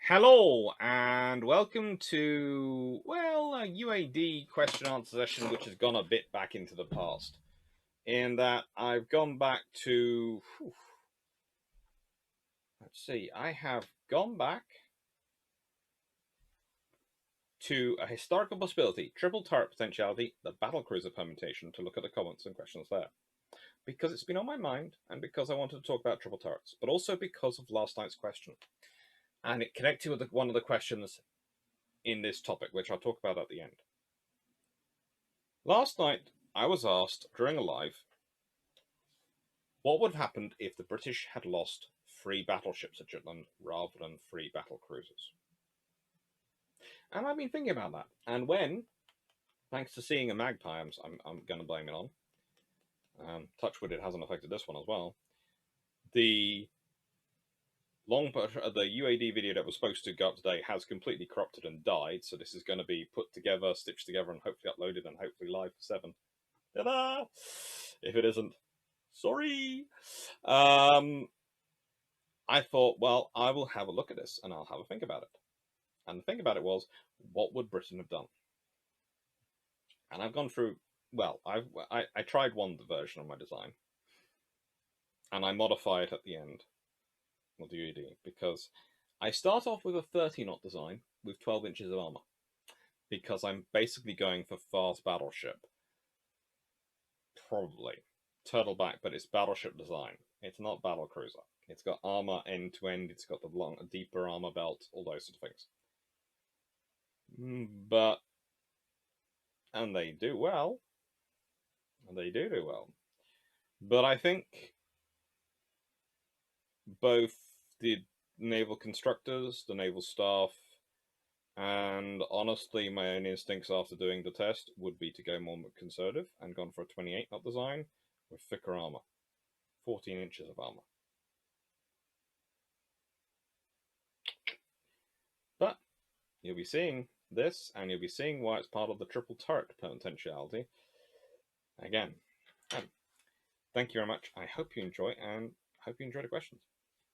Hello and welcome to, a UAD question answer session which has gone a bit back into the past. In that I've gone back to, I have gone back to a historical possibility, triple turret potentiality, the battlecruiser permutation, to look at the comments and questions there. Because it's been on my mind and because I wanted to talk about triple turrets, but also because of last night's question. And it connected with one of the questions in this topic, which I'll talk about at the end. Last night, I was asked during a live, what would have happened if the British had lost 3 battleships at Jutland rather than 3 battle cruisers? And I've been thinking about that. And when, thanks to seeing a magpie, I'm going to blame it on. Touchwood, it hasn't affected this one as well. The UAD video that was supposed to go up today has completely corrupted and died. So this is going to be put together, stitched together, and hopefully uploaded and hopefully live for 7. Ta-da! If it isn't, sorry. I thought, well, I will have a look at this and I'll have a think about it. And the thing about it was, what would Britain have done? And I've gone through, I tried one version of my design. And I modify it at the end of the UAD because I start off with a 30-knot design with 12 inches of armor. Because I'm basically going for fast battleship. Probably. Turtleback, but it's battleship design. It's not battlecruiser. It's got armor end to end. It's got the deeper armor belt, all those sort of things. And they do well. And they do well. But I think both the naval constructors, the naval staff, and honestly, my own instincts after doing the test would be to go more conservative and gone for a 28-knot design with thicker armor. 14 inches of armor. But you'll be seeing this, and you'll be seeing why it's part of the triple turret potentiality. Again, thank you very much. I hope you enjoy, and hope you enjoy the questions.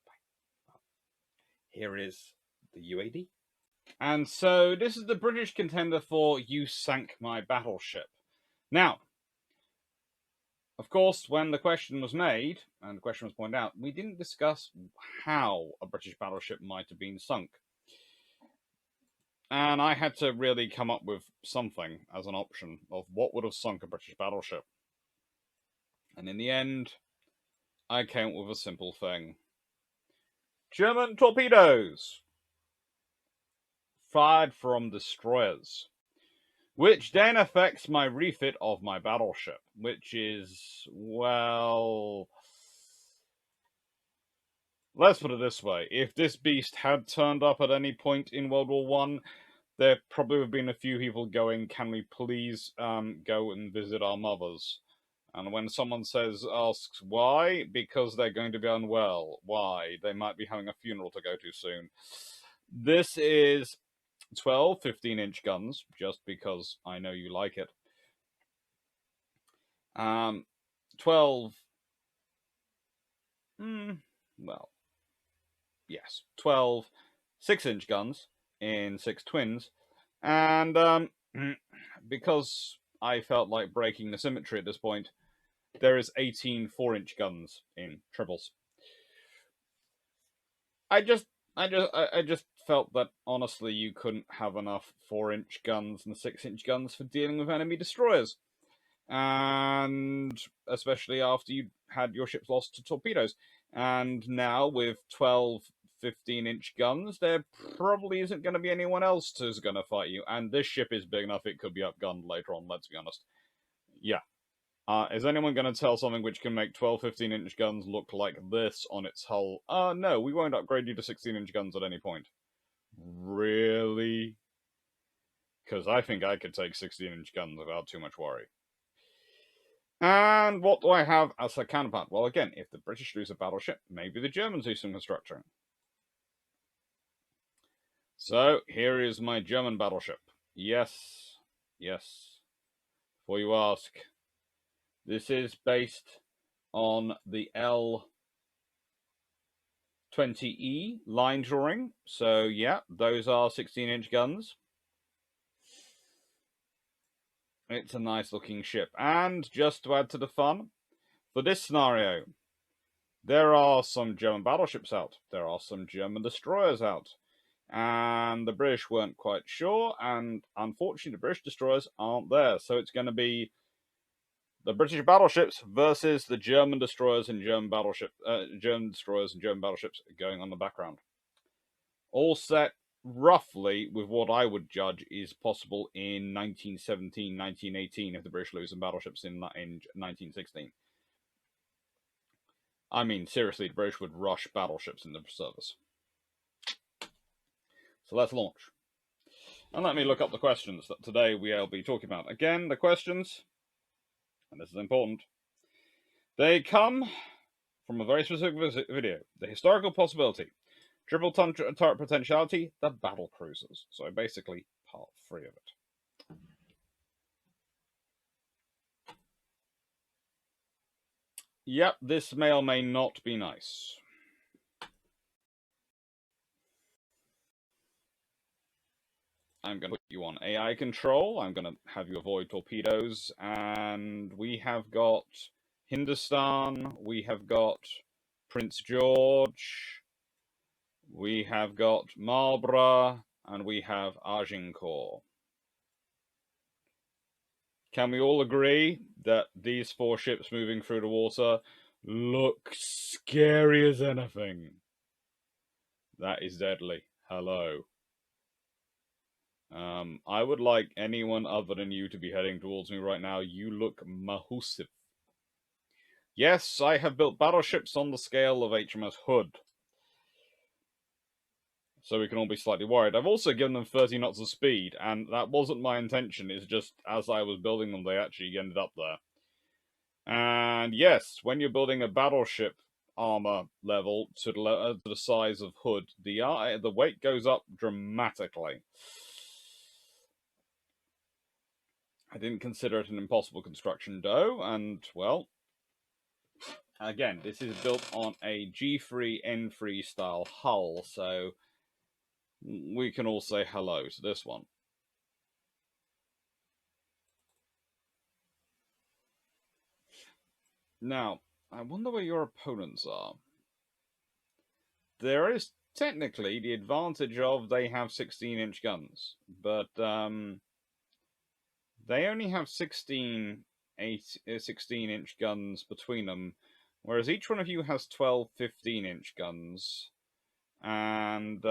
Bye. Here is the UAD. And so this is the British contender for You Sank My Battleship. Now, of course, when the question was made, and the question was pointed out, we didn't discuss how a British battleship might have been sunk. And I had to really come up with something as an option of what would have sunk a British battleship. And in the end, I came up with a simple thing. German torpedoes fired from destroyers. Which then affects my refit of my battleship, which is, well, let's put it this way. If this beast had turned up at any point in World War One, there probably would have been a few people going, can we please go and visit our mothers? And when someone asks why, because they're going to be unwell. Why? They might be having a funeral to go to soon. This is 12 15-inch guns, just because I know you like it. 12, 12 6-inch guns in 6 twins. And because I felt like breaking the symmetry at this point, there is 18 4-inch guns in triples. I just felt that, honestly, you couldn't have enough 4-inch guns and 6-inch guns for dealing with enemy destroyers. And especially after you had your ships lost to torpedoes. And now with 12 15-inch guns, there probably isn't going to be anyone else who's going to fight you. And this ship is big enough, it could be upgunned later on, let's be honest. Yeah. Is anyone going to tell something which can make 12 15-inch guns look like this on its hull? No, we won't upgrade you to 16-inch guns at any point. Really? Because I think I could take 16-inch guns without too much worry. And what do I have as a counterpart? Well, again, if the British lose a battleship, maybe the Germans do some construction. So, here is my German battleship. Yes. Before you ask, this is based on the 20E line drawing. So, yeah, those are 16-inch guns. It's a nice looking ship. And just to add to the fun, for this scenario, there are some German battleships out. There are some German destroyers out. And the British weren't quite sure, and unfortunately the British destroyers aren't there. So it's going to be the British battleships versus the German destroyers and German destroyers and German battleships going on the background. All set roughly with what I would judge is possible in 1917, 1918 if the British lose some battleships in 1916. I mean, seriously, the British would rush battleships in the service. So let's launch. And let me look up the questions that today we'll be talking about. Again, the questions, and this is important, they come from a very specific video. The historical possibility, triple turret potentiality, the battle cruisers. So basically, part 3 of it. Yep, this may or may not be nice. I'm going to put you on AI control. I'm going to have you avoid torpedoes. And we have got Hindustan. We have got Prince George. We have got Marlborough. And we have Agincourt. Can we all agree that these 4 ships moving through the water look scary as anything? That is deadly. Hello. I would like anyone other than you to be heading towards me right now. You look massive. Yes, I have built battleships on the scale of HMS Hood. So we can all be slightly worried. I've also given them 30 knots of speed, and that wasn't my intention. It's just, as I was building them, they actually ended up there. And yes, when you're building a battleship armor level to the size of Hood, the weight goes up dramatically. I didn't consider it an impossible construction, though, and, well, again, this is built on a G3, N3 style hull, so we can all say hello to this one. Now, I wonder where your opponents are. There is technically the advantage of they have 16-inch guns, but they only have 16-inch guns between them, whereas each one of you has 12 15-inch guns. And,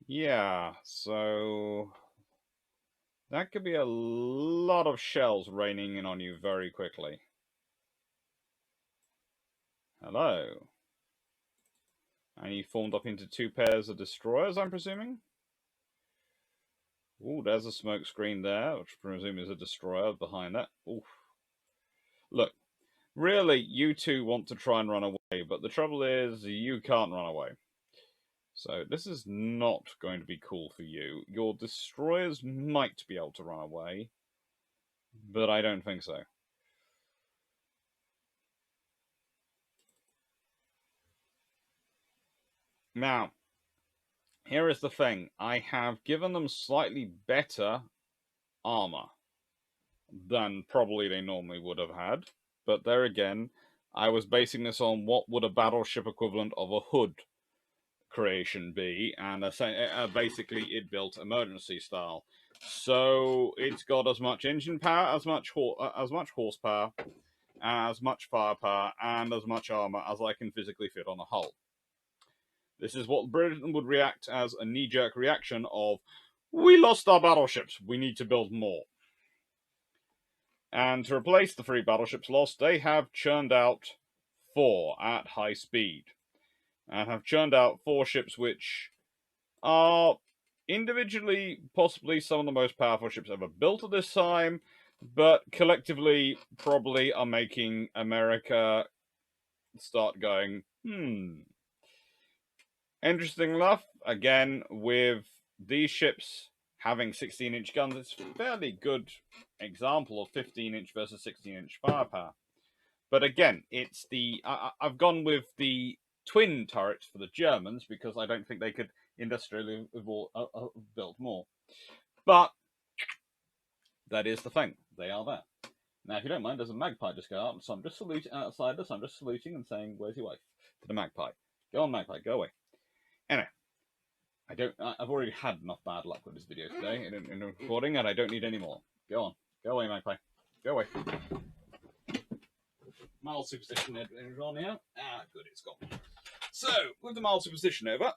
yeah, so that could be a lot of shells raining in on you very quickly. Hello. And you formed up into 2 pairs of destroyers, I'm presuming? Ooh, there's a smoke screen there, which I presume is a destroyer behind that. Oof. Look, really, you two want to try and run away, but the trouble is, you can't run away. So this is not going to be cool for you. Your destroyers might be able to run away, but I don't think so. Now, here is the thing. I have given them slightly better armor than probably they normally would have had. But there again, I was basing this on what would a battleship equivalent of a Hood creation be, and basically it built emergency style. So it's got as much engine power, as much horsepower, as much firepower, and as much armor as I can physically fit on a hull. This is what Britain would react as a knee-jerk reaction of, we lost our battleships, we need to build more. And to replace the 3 battleships lost, they have churned out 4 at high speed. And have churned out 4 ships which are individually possibly some of the most powerful ships ever built at this time, but collectively probably are making America start going, Interesting enough, again, with these ships having 16-inch guns, it's a fairly good example of 15-inch versus 16-inch firepower. But again, it's the I've gone with the twin turrets for the Germans because I don't think they could industrially build more. But that is the thing; they are there. Now, if you don't mind, there's a magpie just go out, so I'm just saluting outside this. I'm just saluting and saying, "Where's your wife?" To the magpie. Go on, magpie, go away. Anyway, I've already had enough bad luck with this video today in recording, and I don't need any more. Go on, go away, magpie, go away. Mild superstition is on here. Ah, good, it's gone. So, with the mild superstition over,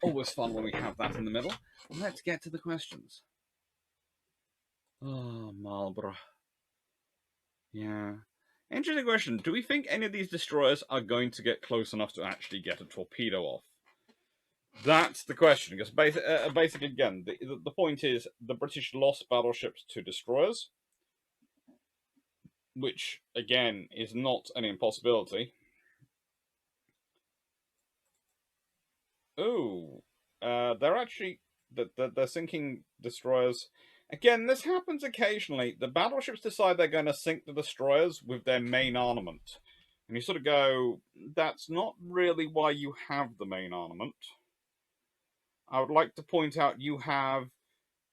always fun when we have that in the middle. Let's get to the questions. Oh, Marlborough. Yeah. Interesting question. Do we think any of these destroyers are going to get close enough to actually get a torpedo off? That's the question. Because basically, again, the point is the British lost battleships to destroyers, which, again, is not an impossibility. Oh, they're actually they're sinking destroyers. Again, this happens occasionally. The battleships decide they're going to sink the destroyers with their main armament, and you sort of go, "That's not really why you have the main armament." I would like to point out you have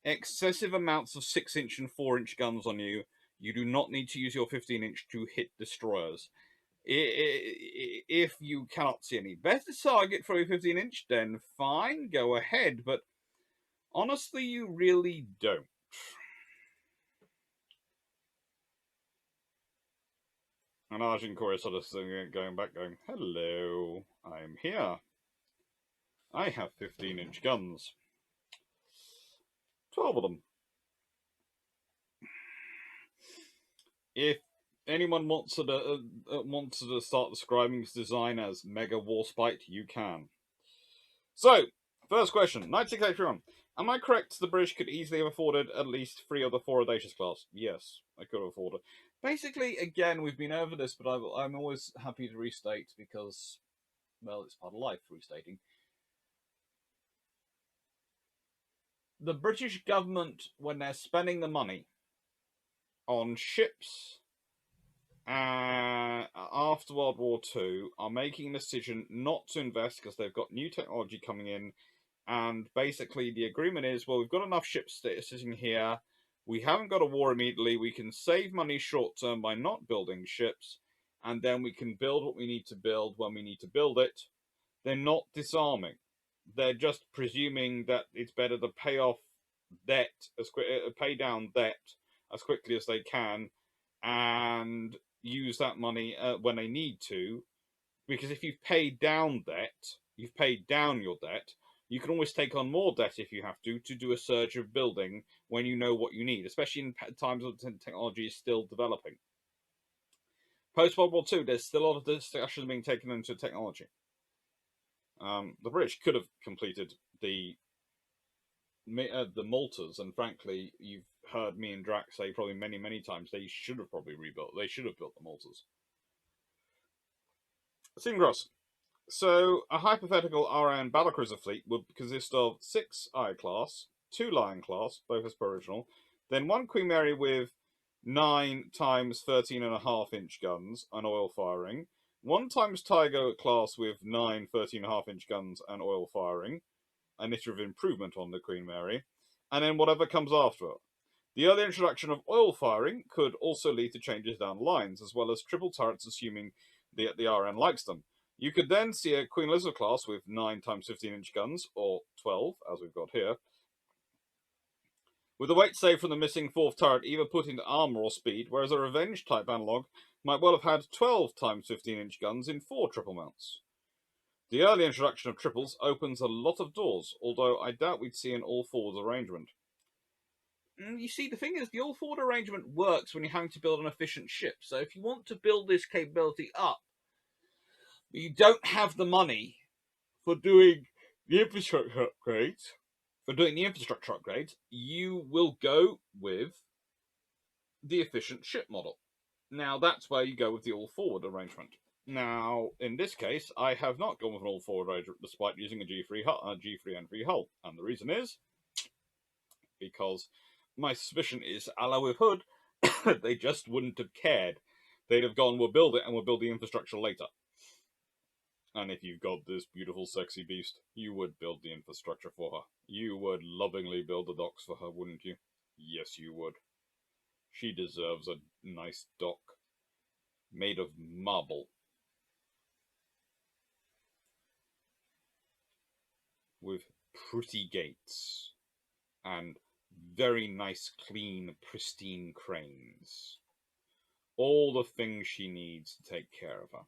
excessive amounts of 6-inch and 4-inch guns on you. You do not need to use your 15-inch to hit destroyers. If you cannot see any better target for your 15-inch, then fine, go ahead. But honestly, you really don't. And Arjun Corey sort of going back, going, "Hello, I'm here. I have 15-inch guns. 12 of them. If anyone wants to start describing this design as Mega Warspite, you can." So, first question, 9681. Am I correct the British could easily have afforded at least 3 of the 4 Audacious class? Yes, I could have afforded. Basically, again, we've been over this, but I'm always happy to restate because, well, it's part of life, restating. The British government, when they're spending the money on ships after World War II, are making a decision not to invest because they've got new technology coming in. And basically, the agreement is, well, we've got enough ships sitting here. We haven't got a war immediately. We can save money short term by not building ships. And then we can build what we need to build when we need to build it. They're not disarming. They're just presuming that it's better to pay off debt, pay down debt as quickly as they can, and use that money when they need to. Because if you've paid down debt, you've paid down your debt. You can always take on more debt if you have to do a surge of building when you know what you need, especially in times when technology is still developing. Post-World War II, there's still a lot of discussion being taken into technology. The British could have completed the Maltas, and frankly, you've heard me and Drax say probably many times they should have probably rebuilt. They should have built the Maltas. Seamgross. So, a hypothetical RN battlecruiser fleet would consist of 6 I-class, 2 Lion class, both as per original, then 1 Queen Mary with 9 times 13.5-inch guns and oil firing, 1 times Tiger class with 9 13.5-inch guns and oil firing, an iterative improvement on the Queen Mary, and then whatever comes after it. The early introduction of oil firing could also lead to changes down lines, as well as triple turrets, assuming the RN likes them. You could then see a Queen Elizabeth class with 9 times 15-inch guns, or 12, as we've got here, with the weight saved from the missing 4th turret either put into armour or speed, whereas a Revenge-type analogue might well have had 12 times 15-inch guns in 4 triple mounts. The early introduction of triples opens a lot of doors, although I doubt we'd see an all-forwards arrangement. You see, the thing is, the all-forward arrangement works when you're having to build an efficient ship, so if you want to build this capability up, but you don't have the money for doing the infrastructure upgrades, you will go with the efficient ship model. Now, that's where you go with the all-forward arrangement. Now, in this case, I have not gone with an all-forward arrangement despite using a G3 N3 hull. And the reason is because my suspicion is, a la with Hood, they just wouldn't have cared. They'd have gone, we'll build it and we'll build the infrastructure later. And if you've got this beautiful, sexy beast, you would build the infrastructure for her. You would lovingly build the docks for her, wouldn't you? Yes, you would. She deserves a nice dock made of marble with pretty gates and very nice, clean, pristine cranes. All the things she needs to take care of her.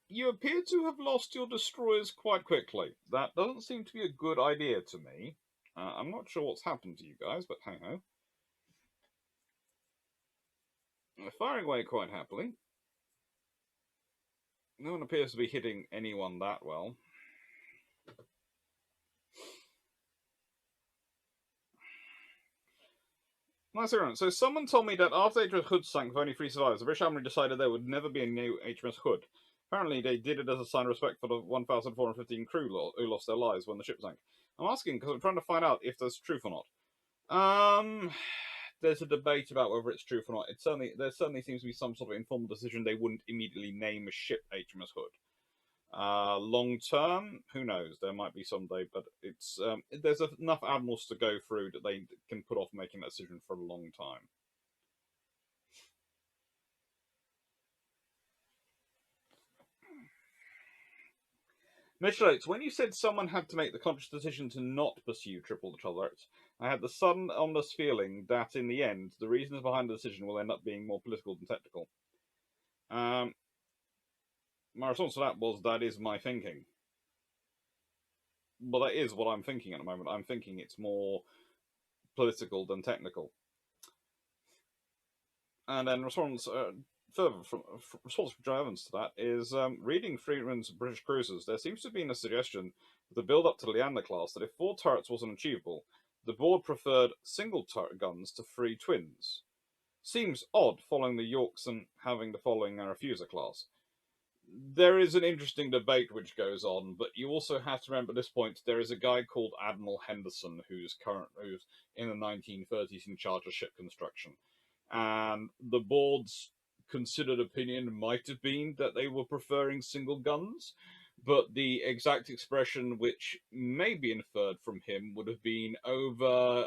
You appear to have lost your destroyers quite quickly. That doesn't seem to be a good idea to me. I'm not sure what's happened to you guys, but hey ho. They're firing away quite happily. No one appears to be hitting anyone that well. Nice everyone. So someone told me that after HMS Hood sank with only 3 survivors, the British Admiral decided there would never be a new HMS Hood. Apparently they did it as a sign of respect for the 1,415 crew who lost their lives when the ship sank. I'm asking because I'm trying to find out if there's truth or not. There's a debate about whether it's truth or not. There certainly seems to be some sort of informal decision they wouldn't immediately name a ship HMS Hood. Long term, who knows? There might be someday, but it's there's enough admirals to go through that they can put off making that decision for a long time. Mitchell Oates, when you said someone had to make the conscious decision to not pursue triple the trouble threats, I had the sudden ominous feeling that in the end, the reasons behind the decision will end up being more political than technical. My response to that was, that is my thinking. Well, that is what I'm thinking at the moment. I'm thinking it's more political than technical. And then response further from response from Joe Evans to that is reading Freeman's British Cruisers. There seems to have been a suggestion with the build up to the Leander class that if 4 turrets wasn't achievable, the board preferred single turret guns to 3 twins. Seems odd following the Yorks and having the following a refuser class. There is an interesting debate which goes on, but you also have to remember at this point there is a guy called Admiral Henderson who's in the 1930s in charge of ship construction, and the board's considered opinion might have been that they were preferring single guns, but the exact expression which may be inferred from him would have been over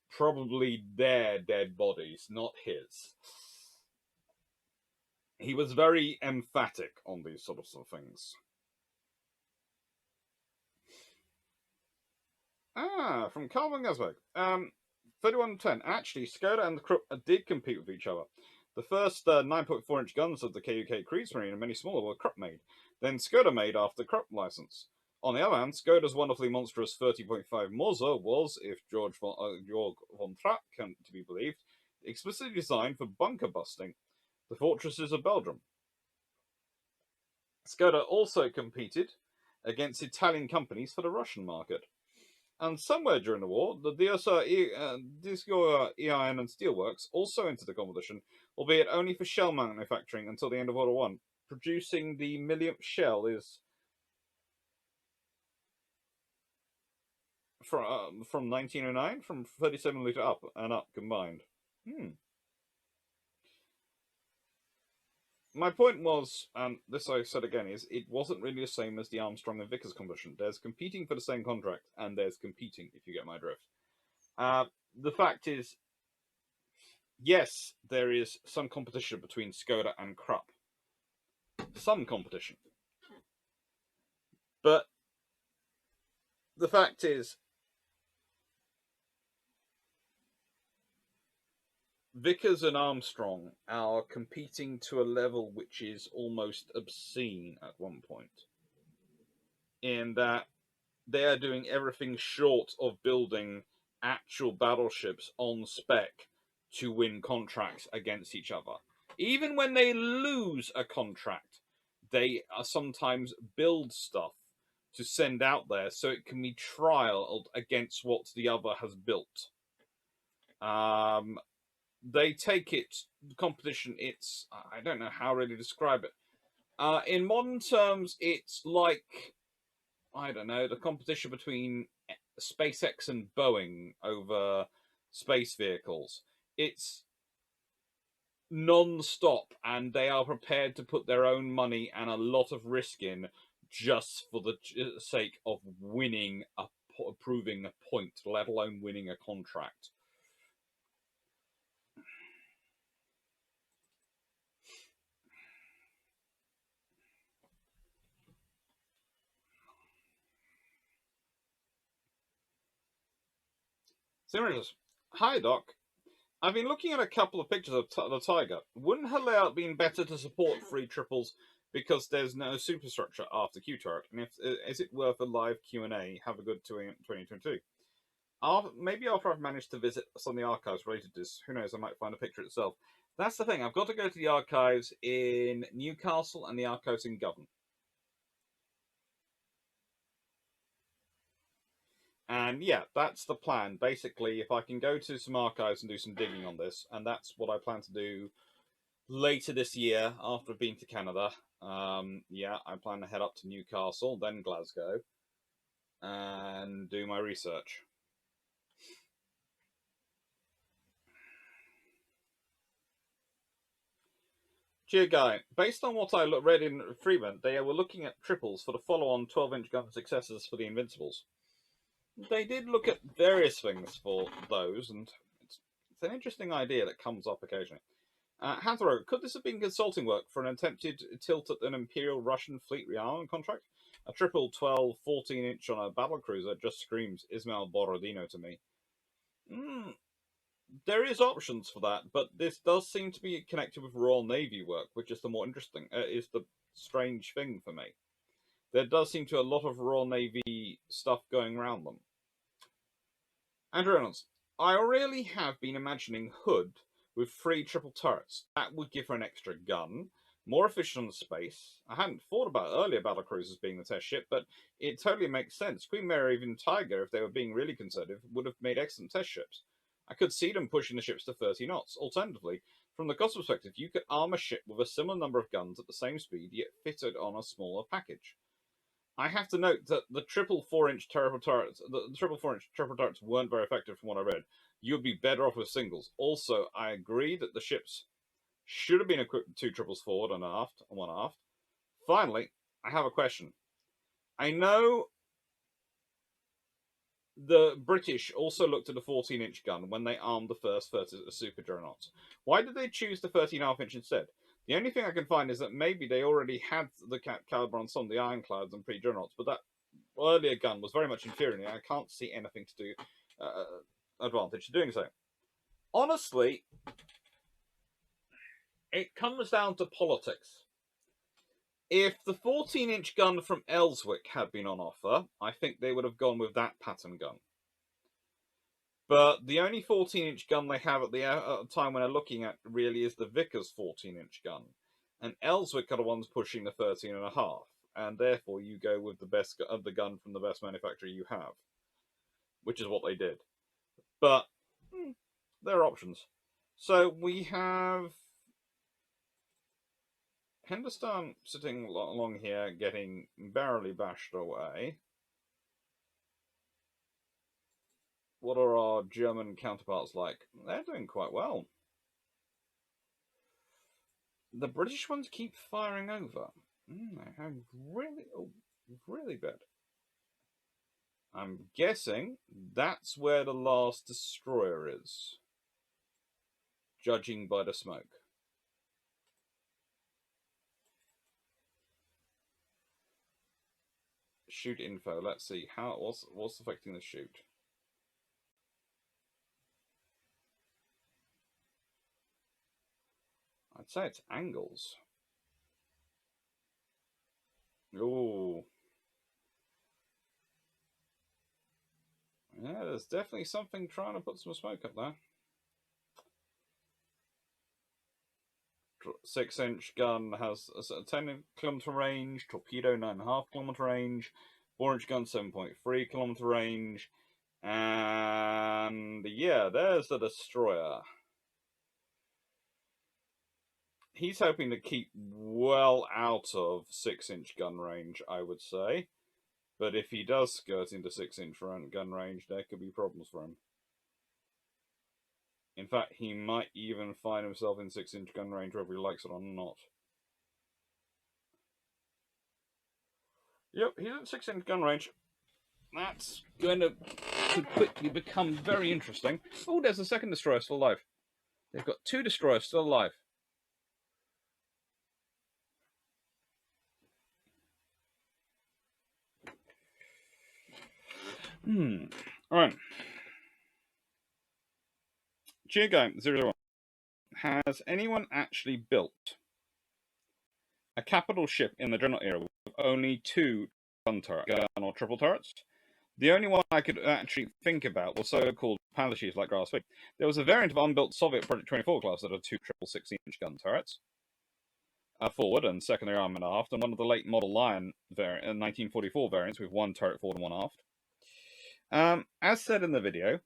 probably their dead bodies, not his. He was very emphatic on these sort of things. From Calvin Gazberg. 3110. Actually, Skoda and the Krupp did compete with each other. The first 9.4-inch guns of the KUK Kriegsmarine and many smaller were Krupp made. Then Skoda made after Krupp license. On the other hand, Skoda's wonderfully monstrous 30.5 Moser was, if Georg von Trapp can to be believed, explicitly designed for bunker busting the fortresses of Belgium. Skoda also competed against Italian companies for the Russian market. And somewhere during the war, the Diosur EIN and Steelworks also entered the competition, albeit only for shell manufacturing until the end of World War I. Producing the millionth shell is from 1909, from 37 litre up and up combined. My point was, and this I said again, is it wasn't really the same as the Armstrong and Vickers competition. There's competing for the same contract, and there's competing, if you get my drift. The fact is, yes, there is some competition between Skoda and Krupp. Some competition. But the fact is, Vickers and Armstrong are competing to a level which is almost obscene at one point. In that they are doing everything short of building actual battleships on spec to win contracts against each other. Even when they lose a contract, they sometimes build stuff to send out there so it can be trialed against what the other has built. They take it, the competition, it's, I don't know how really to describe it. In modern terms, it's like, I don't know, the competition between SpaceX and Boeing over space vehicles. It's non-stop, and they are prepared to put their own money and a lot of risk in just for the sake of winning proving a point, let alone winning a contract. Serious. Hi, Doc. I've been looking at a couple of pictures of the Tiger. Wouldn't her layout been better to support free triples because there's no superstructure after Q turret? And is it worth a live Q&A? Have a good 2022. Maybe after I've managed to visit some of the archives related to this, who knows, I might find a picture itself. That's the thing, I've got to go to the archives in Newcastle and the archives in Govan. And yeah, that's the plan. Basically, if I can go to some archives and do some digging on this, and that's what I plan to do later this year after I've been to Canada. Yeah, I plan to head up to Newcastle, then Glasgow, and do my research. Dear Guy, based on what I read in Freeman, they were looking at triples for the follow-on 12-inch gun successors for the Invincibles. They did look at various things for those, and it's an interesting idea that comes up occasionally. Hatharo, could this have been consulting work for an attempted tilt at an Imperial Russian fleet rearmament contract? A triple 12, 14-inch on a battlecruiser just screams Ismail Borodino to me. There is options for that, but this does seem to be connected with Royal Navy work, which is the more interesting, is the strange thing for me. There does seem to be a lot of Royal Navy stuff going around them. Andrew Reynolds, I really have been imagining Hood with 3 triple turrets. That would give her an extra gun, more efficient on space. I hadn't thought about earlier battlecruisers being the test ship, but it totally makes sense. Queen Mary, even Tiger, if they were being really conservative, would have made excellent test ships. I could see them pushing the ships to 30 knots. Alternatively, from the cost perspective, you could arm a ship with a similar number of guns at the same speed, yet fitted on a smaller package. I have to note that the triple 4-inch triple turrets weren't very effective from what I read. You'd be better off with singles. Also, I agree that the ships should have been equipped with 2 triples forward and aft, and 1 aft. Finally, I have a question. I know the British also looked at a 14-inch gun when they armed the first super dreadnoughts. Why did they choose the 13.5-inch instead? The only thing I can find is that maybe they already had the caliber on some of the ironclads and pre-dreadnoughts, but that earlier gun was very much inferior, and I can't see anything to do advantage to doing so. Honestly, it comes down to politics. If the 14-inch gun from Ellswick had been on offer, I think they would have gone with that pattern gun. But the only 14-inch gun they have at the time when they're looking at really is the Vickers 14-inch gun. And Ellswick are the ones pushing the 13.5. And therefore you go with the best of the gun from the best manufacturer you have. Which is what they did. But there are options. So we have Hindustan sitting along here getting barely bashed away. What are our German counterparts like? They're doing quite well. The British ones keep firing over. Really bad. I'm guessing that's where the last destroyer is, judging by the smoke. Shoot info. Let's see what's affecting the shoot. I'd say it's angles. Ooh. Yeah, there's definitely something trying to put some smoke up there. 6-inch gun has a 10-kilometer range, torpedo 9.5-kilometer range, 4-inch gun 7.3-kilometer range, and yeah, there's the destroyer. He's hoping to keep well out of 6-inch gun range, I would say. But if he does skirt into 6-inch gun range, there could be problems for him. In fact, he might even find himself in 6-inch gun range whether he likes it or not. Yep, he's in 6-inch gun range. That's going to quickly become very interesting. Oh, there's a second destroyer still alive. They've got 2 destroyers still alive. Alright. Geoguy001. Has anyone actually built a capital ship in the Dreadnought era with only 2 gun or triple turrets? The only one I could actually think about was so-called Battleships like Grass Fleet. There was a variant of unbuilt Soviet Project 24 class that had 2 triple 6-inch gun turrets, forward and secondary armament aft, and one of the late model Lion 1944 variants with 1 turret forward and 1 aft. As said in the video,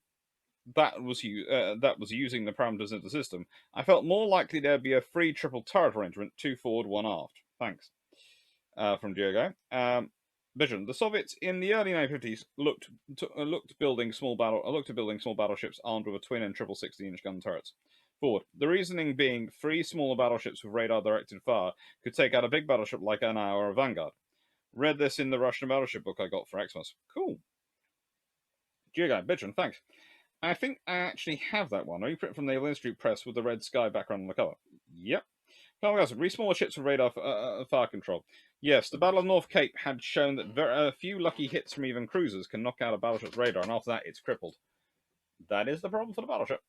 that was using the parameters of the system. I felt more likely there'd be a free triple turret arrangement, 2 forward, 1 aft. Thanks. From Diogo. Vision. The Soviets in the early 1950s looked building small battleships armed with a twin and triple 16-inch gun turrets. Forward. The reasoning being 3 smaller battleships with radar-directed fire could take out a big battleship like an Anna or a Vanguard. Read this in the Russian battleship book I got for Xmas. Cool. Diogo. Vision. Thanks. I think I actually have that one. A reprint from the Naval Institute Press with the red sky background on the cover. Yep. Re smaller ships with radar fire control. Yes, the Battle of North Cape had shown that a few lucky hits from even cruisers can knock out a battleship's radar, and after that, it's crippled. That is the problem for the battleship.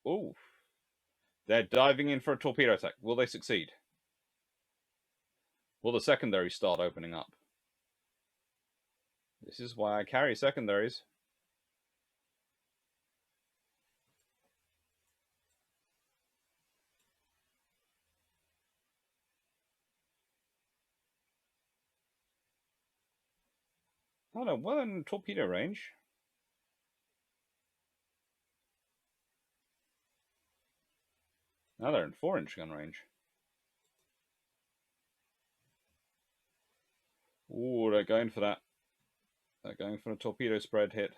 Ooh. They're diving in for a torpedo attack. Will they succeed? Will the secondaries start opening up? This is why I carry secondaries. Oh no, well in torpedo range. Now they're in 4-inch gun range. Ooh, they're going for that. They're going for a torpedo spread hit.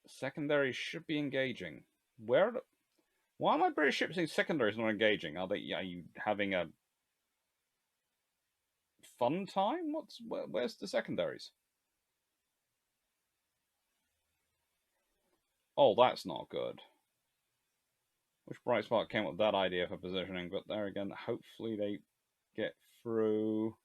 Secondaries should be engaging. Why are my British ships in secondaries not engaging? Are you having a fun time? Where's the secondaries? Oh, that's not good. Which bright spark came up with that idea for positioning? But there again, hopefully they get through.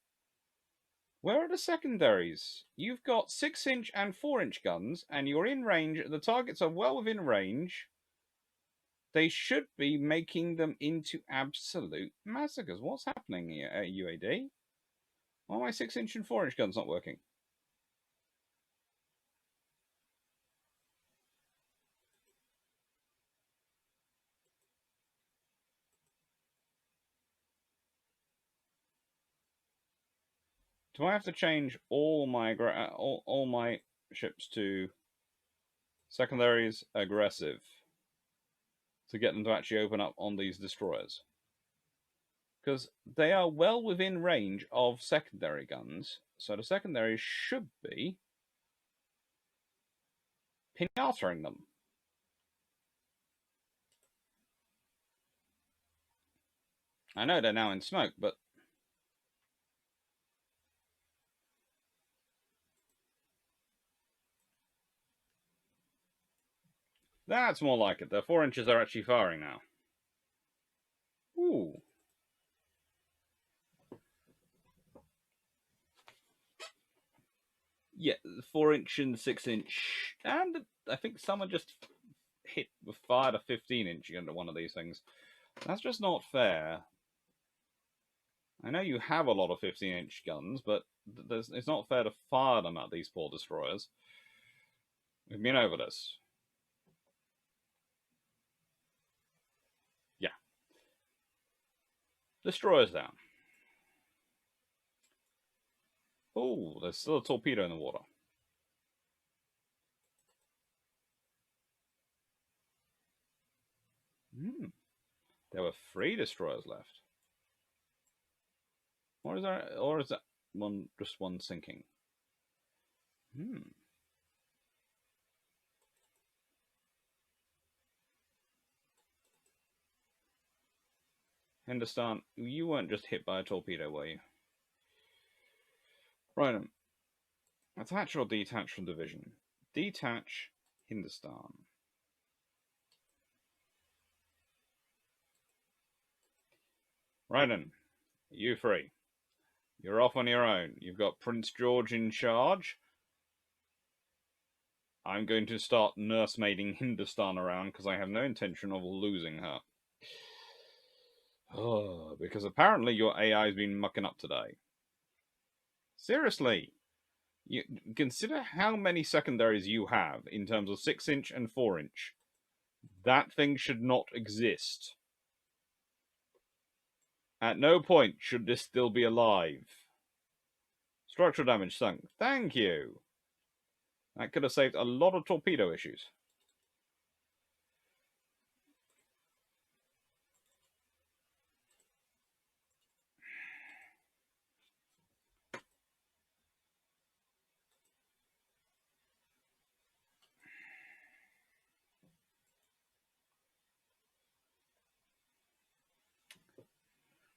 Where are the secondaries? You've got 6-inch and 4-inch guns, and you're in range. The targets are well within range. They should be making them into absolute massacres. What's happening here at UAD? Why are my 6-inch and 4-inch guns not working? Do I have to change all my ships to secondaries aggressive to get them to actually open up on these destroyers? Because they are well within range of secondary guns, so the secondaries should be pinatering them. I know they're now in smoke, but that's more like it. The 4 inches are actually firing now. Ooh. Yeah, 4-inch and 6-inch. And I think someone just fired a 15-inch into one of these things. That's just not fair. I know you have a lot of 15-inch guns, but it's not fair to fire them at these poor destroyers. We've been over this. Yeah. Destroyers down. Oh, there's still a torpedo in the water. There were 3 destroyers left. Or is that one just one sinking? Hindustan, you weren't just hit by a torpedo, were you? Right. Attach or detach from division. Detach Hindustan. Right then, you 3. You're off on your own. You've got Prince George in charge. I'm going to start nursemaiding Hindustan around because I have no intention of losing her. Oh, because apparently your AI's been mucking up today. Seriously, you consider how many secondaries you have in terms of 6-inch and 4-inch. That thing should not exist. At no point should this still be alive. Structural damage sunk. Thank you. That could have saved a lot of torpedo issues.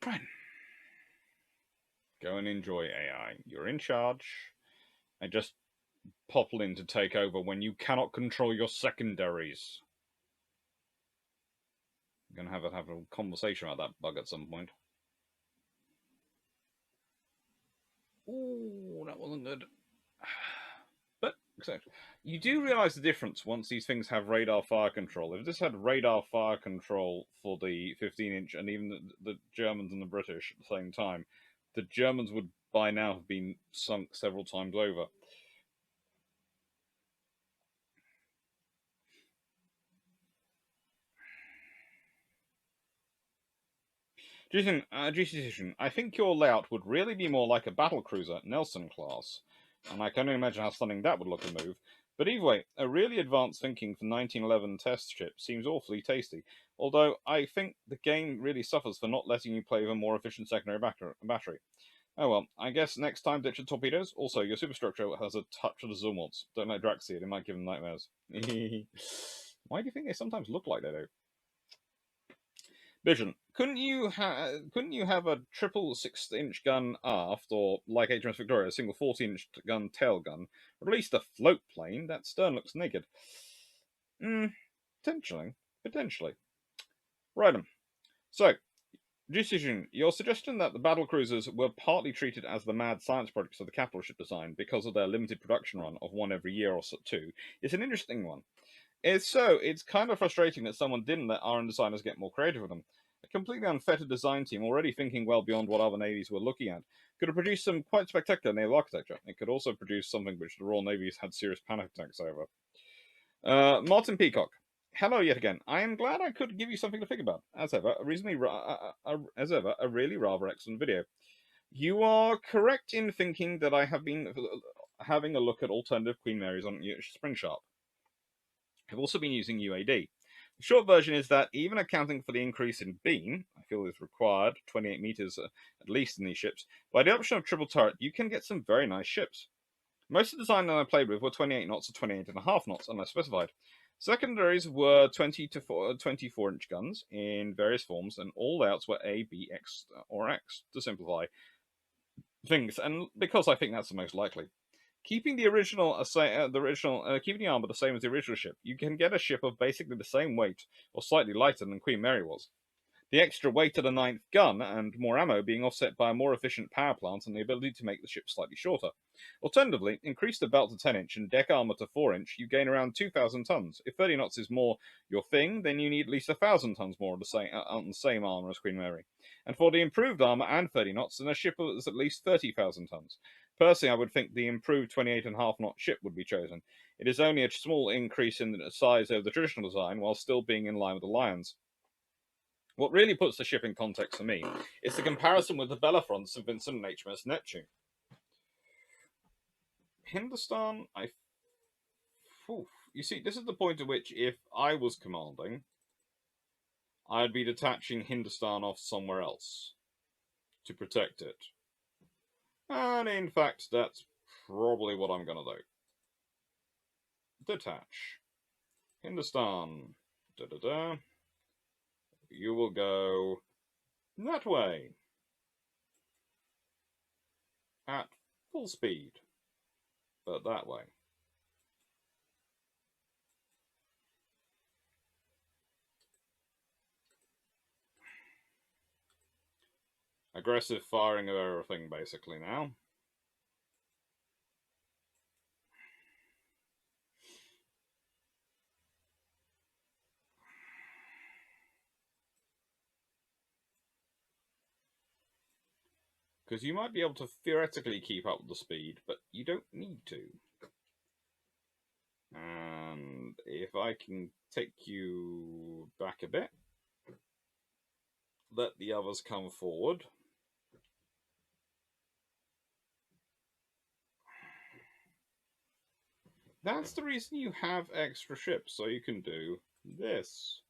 Right. Go and enjoy AI. You're in charge. And just popple in to take over when you cannot control your secondaries. I'm going to have a conversation about that bug at some point. Ooh, that wasn't good. But you do realise the difference once these things have radar fire control. If this had radar fire control for the 15-inch and even the Germans and the British at the same time, the Germans would by now have been sunk several times over. Jason, I think your layout would really be more like a battlecruiser Nelson class, and I can only imagine how stunning that would look and move. But either way, a really advanced thinking for 1911 test ship seems awfully tasty, although I think the game really suffers for not letting you play with a more efficient secondary battery. Oh well, I guess next time ditch the torpedoes. Also, your superstructure has a touch of the zoom mods. Don't let Drax see it, it might give him nightmares. Why do you think they sometimes look like they do? Vision, couldn't you have a triple 6-inch gun aft, or like HMS Victoria, a single 40-inch gun tail gun, or at least a float plane? That stern looks naked. Potentially. Right. So, decision. Your suggestion that the battle cruisers were partly treated as the mad science projects of the capital ship design because of their limited production run of one every year or so, two is an interesting one. It's kind of frustrating that someone didn't let R&D designers get more creative with them. A completely unfettered design team, already thinking well beyond what other navies were looking at, could have produced some quite spectacular naval architecture. It could also produce something which the Royal Navy's had serious panic attacks over. Martin Peacock. Hello yet again. I am glad I could give you something to think about. As ever, a really rather excellent video. You are correct in thinking that I have been having a look at alternative Queen Marys on Spring Sharp. I've also been using UAD. The short version is that even accounting for the increase in beam, I feel is required, 28 meters at least in these ships, by the option of triple turret, you can get some very nice ships. Most of the design that I played with were 28 knots or 28.5 knots, unless specified. Secondaries were 20 to 24-inch guns in various forms, and all layouts were A, B, X, or X, to simplify things, and because I think that's the most likely. Keeping the keeping the armor the same as the original ship, you can get a ship of basically the same weight or slightly lighter than Queen Mary was. The extra weight of the 9th gun and more ammo being offset by a more efficient power plant and the ability to make the ship slightly shorter. Alternatively, increase the belt to 10-inch and deck armor to 4-inch, you gain around 2,000 tons. If 30 knots is more your thing, then you need at least 1,000 tons more on the same armor as Queen Mary. And for the improved armor and 30 knots, then a ship is at least 30,000 tons. Personally, I would think the improved 28.5 knot ship would be chosen. It is only a small increase in the size of the traditional design, while still being in line with the Lions. What really puts the ship in context for me is the comparison with the Bellerophons of Vincent and HMS Neptune. Hindustan, you see, this is the point at which if I was commanding, I'd be detaching Hindustan off somewhere else to protect it. And in fact, that's probably what I'm going to do. Detach. Hindustan. Da-da-da. You will go that way. At full speed. But that way. Aggressive firing of everything, basically, now. Because you might be able to theoretically keep up with the speed, but you don't need to. And if I can take you back a bit, let the others come forward. That's the reason you have extra ships, so you can do this.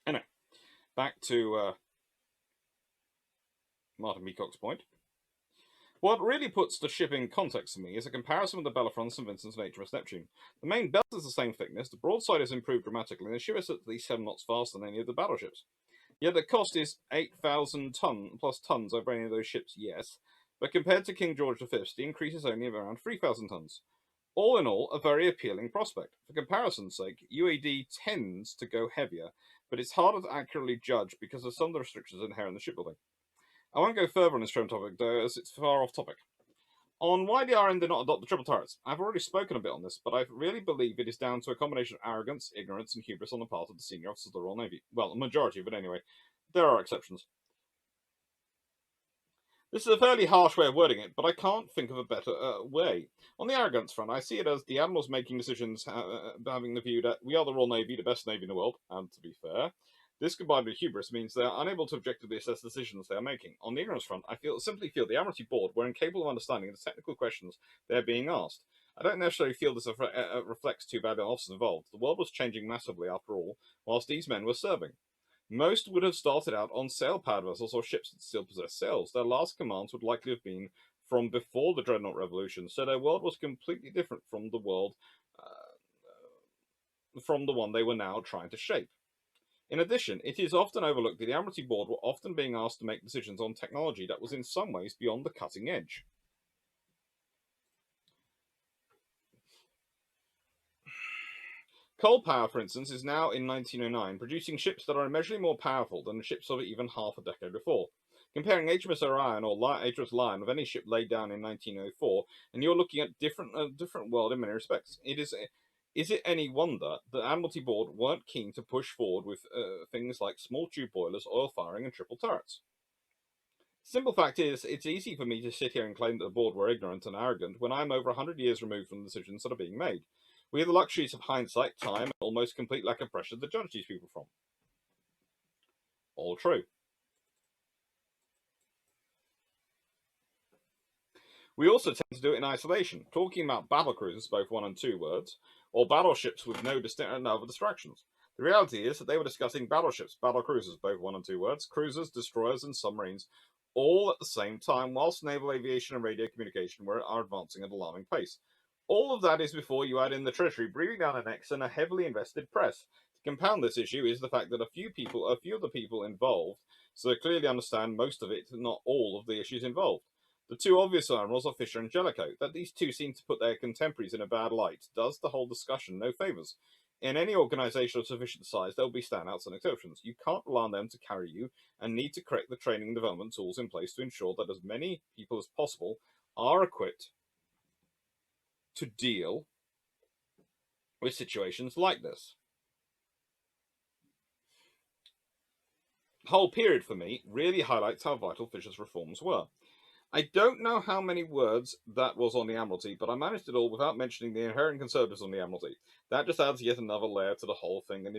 Anyway, back to Martin Meacock's point. What really puts the ship in context for me is a comparison with the Bellerophon, St. Vincent's and HMS Neptune. The main belt is the same thickness, the broadside has improved dramatically, and the ship is at least 7 knots faster than any of the battleships. Yet the cost is 8,000 plus tons over any of those ships, yes, but compared to King George V, the increase is only of around 3,000 tons. All in all, a very appealing prospect. For comparison's sake, UAD tends to go heavier, but it's harder to accurately judge because of some of the restrictions inherent in the shipbuilding. I won't go further on this trim topic, though, as it's far off topic. On why the RN did not adopt the triple turrets, I've already spoken a bit on this, but I really believe it is down to a combination of arrogance, ignorance, and hubris on the part of the senior officers of the Royal Navy. Well, a majority of it anyway. There are exceptions. This is a fairly harsh way of wording it, but I can't think of a better way. On the arrogance front, I see it as the admirals making decisions, having the view that we are the Royal Navy, the best navy in the world, and to be fair, this combined with hubris means they are unable to objectively assess the decisions they are making. On the ignorance front, I simply feel the Admiralty Board were incapable of understanding the technical questions they are being asked. I don't necessarily feel this reflects too badly on officers involved. The world was changing massively, after all, whilst these men were serving. Most would have started out on sail-powered vessels or ships that still possess sails. Their last commands would likely have been from before the Dreadnought Revolution, so their world was completely different from the world, from the one they were now trying to shape. In addition, it is often overlooked that the Admiralty Board were often being asked to make decisions on technology that was in some ways beyond the cutting edge. Coal power, for instance, is now in 1909 producing ships that are immeasurably more powerful than the ships of even half a decade before. Comparing HMS Orion or HMS Lion with any ship laid down in 1904, and you're looking at different world in many respects. Is it any wonder that Admiralty Board weren't keen to push forward with things like small tube boilers, oil firing, and triple turrets? Simple fact is, it's easy for me to sit here and claim that the board were ignorant and arrogant when I'm over 100 years removed from the decisions that are being made. We have the luxuries of hindsight, time, and almost complete lack of pressure to judge these people from. All true. We also tend to do it in isolation, talking about battle cruisers, both one and two words, or battleships with no other distractions. The reality is that they were discussing battleships, battle cruisers, both one and two words, cruisers, destroyers, and submarines, all at the same time, whilst naval aviation and radio communication are advancing at alarming pace. All of that is before you add in the Treasury breathing down their necks and a heavily invested press. To compound this issue is the fact that a few of the people involved, so clearly understand most of it, not all of the issues involved. The two obvious admirals are Fisher and Jellicoe. That these two seem to put their contemporaries in a bad light does the whole discussion no favours. In any organisation of sufficient size, there will be standouts and exceptions. You can't rely on them to carry you, and need to correct the training and development tools in place to ensure that as many people as possible are equipped to deal with situations like this. The whole period, for me, really highlights how vital Fisher's reforms were. I don't know how many words that was on the Admiralty, but I managed it all without mentioning the inherent conservatives on the Admiralty. That just adds yet another layer to the whole thing and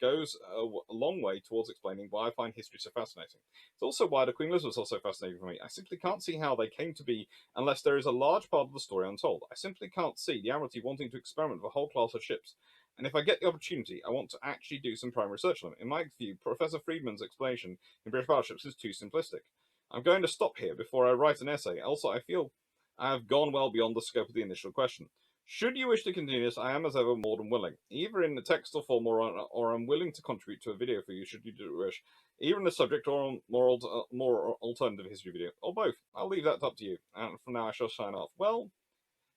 goes a long way towards explaining why I find history so fascinating. It's also why the Queen Elizabeth was so fascinating for me. I simply can't see how they came to be unless there is a large part of the story untold. I simply can't see the Admiralty wanting to experiment with a whole class of ships. And if I get the opportunity, I want to actually do some primary research on it. In my view, Professor Friedman's explanation in British Battleships is too simplistic. I'm going to stop here before I write an essay. Also, I feel I have gone well beyond the scope of the initial question. Should you wish to continue this, I am as ever more than willing, either in the text or form, or I'm willing to contribute to a video for you should you wish, either in the subject or more alternative history video, or both. I'll leave that up to you. And for now, I shall sign off.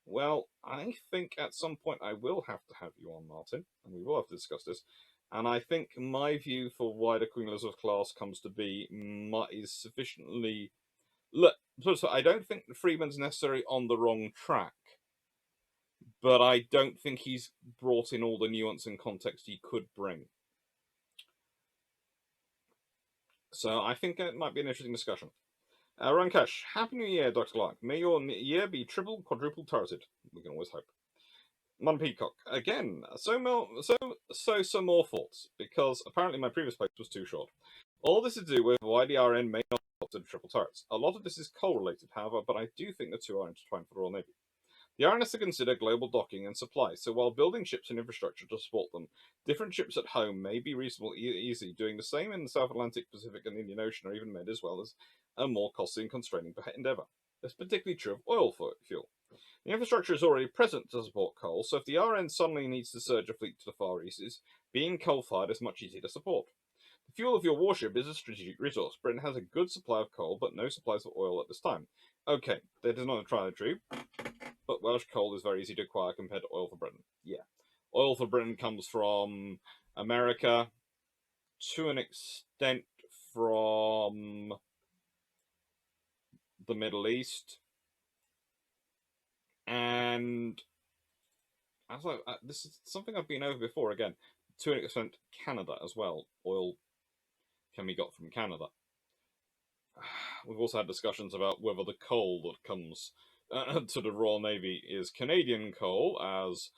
Well, I think at some point I will have to have you on, Martin, and we will have to discuss this. And I think my view for why the Queen Elizabeth class comes to be is sufficiently. Look, so I don't think Freeman's necessarily on the wrong track, but I don't think he's brought in all the nuance and context he could bring. So I think it might be an interesting discussion. Rankesh, Happy New Year, Dr. Clarke. May your year be triple, quadruple turreted. We can always hope. Mon Peacock, again, some more thoughts, because apparently my previous post was too short. All this is to do with why the RN may not opt into triple turrets. A lot of this is coal-related, however, but I do think the two are intertwined for the Royal Navy. The RN has to consider global docking and supply, so while building ships and infrastructure to support them, different ships at home may be reasonably easy, doing the same in the South Atlantic, Pacific, and Indian Ocean, or even Med, as well as a more costly and constraining endeavour. That's particularly true of oil fuel. The infrastructure is already present to support coal, so if the RN suddenly needs to surge a fleet to the Far East, being coal-fired is much easier to support. The fuel of your warship is a strategic resource. Britain has a good supply of coal, but no supplies of oil at this time. Okay, that is not entirely true, but Welsh coal is very easy to acquire compared to oil for Britain. Yeah. Oil for Britain comes from America, to an extent from the Middle East, and this is something I've been over before again, to an extent Canada as well. Oil can be got from Canada. We've also had discussions about whether the coal that comes to the Royal Navy is Canadian coal, as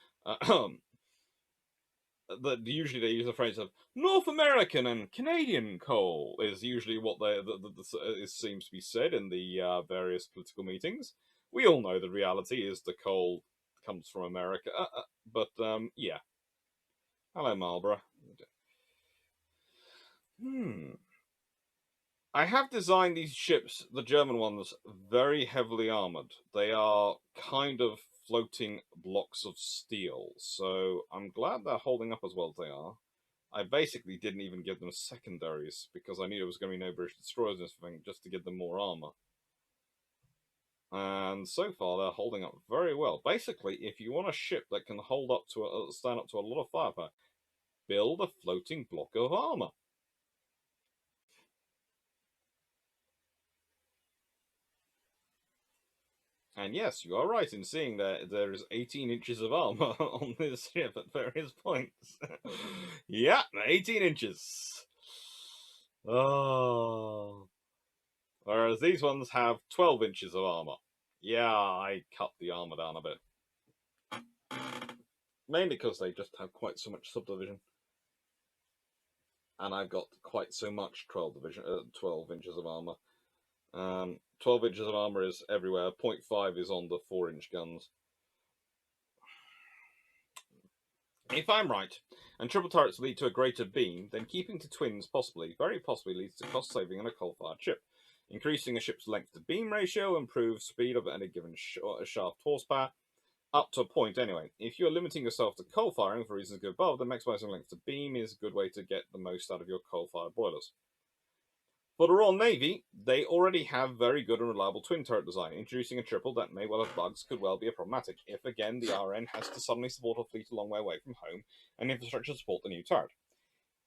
usually they use the phrase of North American and Canadian coal is usually what seems to be said in the various political meetings. We all know the reality is the coal comes from America, but yeah. Hello, Marlborough. I have designed these ships, the German ones, very heavily armoured. They are kind of floating blocks of steel, so I'm glad they're holding up as well as they are. I basically didn't even give them secondaries, because I knew there was going to be no British destroyers and everything, just to give them more armour. And so far, they're holding up very well. Basically, if you want a ship that can hold up to stand up to a lot of firepower, build a floating block of armour. And yes, you are right in seeing that there is 18 inches of armor on this ship at various points. Yeah, 18 inches. Oh. Whereas these ones have 12 inches of armor. Yeah, I cut the armor down a bit. Mainly because they just have quite so much subdivision. And I've got quite so much 12 inches of armor. 12 inches of armor is everywhere. 0.5 is on the 4-inch guns. If I'm right, and triple turrets lead to a greater beam, then keeping to twins very possibly leads to cost saving on a coal-fired ship. Increasing a ship's length to beam ratio improves speed of any given shaft horsepower, up to a point anyway. If you're limiting yourself to coal firing for reasons go above, then maximizing length to beam is a good way to get the most out of your coal-fired boilers. For the Royal Navy, they already have very good and reliable twin turret design. Introducing a triple that may well have bugs could well be problematic, if again the RN has to suddenly support a fleet a long way away from home and infrastructure to support the new turret.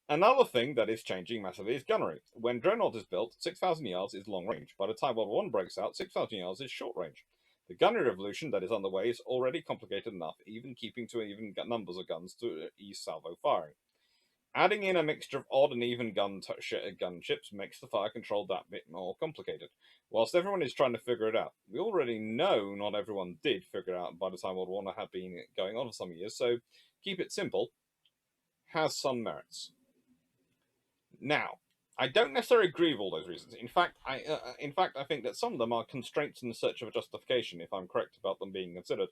Another thing that is changing massively is gunnery. When Dreadnought is built, 6,000 yards is long range. By the time World War I breaks out, 6,000 yards is short range. The gunnery revolution that is underway is already complicated enough, even keeping to even numbers of guns to ease salvo firing. Adding in a mixture of odd and even gunships makes the fire control that bit more complicated. Whilst everyone is trying to figure it out, we already know not everyone did figure it out by the time World War I had been going on for some years, so keep it simple has some merits. Now, I don't necessarily agree with all those reasons. In fact, I think that some of them are constraints in the search of a justification, if I'm correct about them being considered.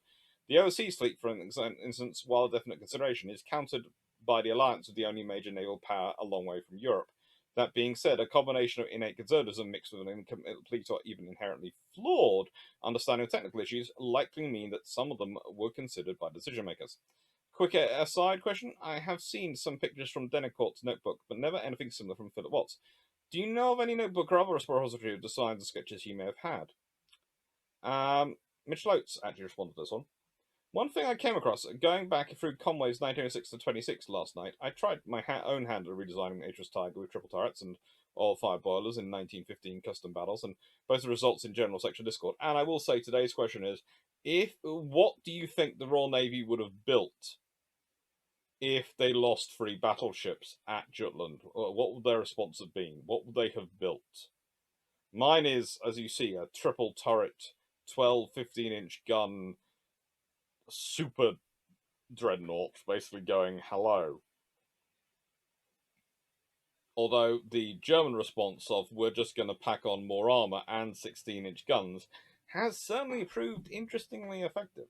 The overseas fleet, for instance, while a definite consideration, is countered by the alliance of the only major naval power a long way from Europe. That being said, a combination of innate conservatism mixed with an incomplete or even inherently flawed understanding of technical issues likely mean that some of them were considered by decision makers. Quick aside question, I have seen some pictures from Denicourt's notebook, but never anything similar from Philip Watts. Do you know of any notebook or other repository of designs and sketches he may have had? Mitchell Oates actually responded to this one. One thing I came across, going back through Conway's 1906 to 26 last night, I tried my own hand at redesigning the HMS Tiger with triple turrets and oil-fired boilers in 1915 custom battles, and both the results in general section Discord. And I will say today's question is, what do you think the Royal Navy would have built if they lost 3 battleships at Jutland? What would their response have been? What would they have built? Mine is, as you see, a triple turret, 12, 15-inch gun, super dreadnought, basically going hello. Although the German response of we're just going to pack on more armour and 16-inch guns has certainly proved interestingly effective.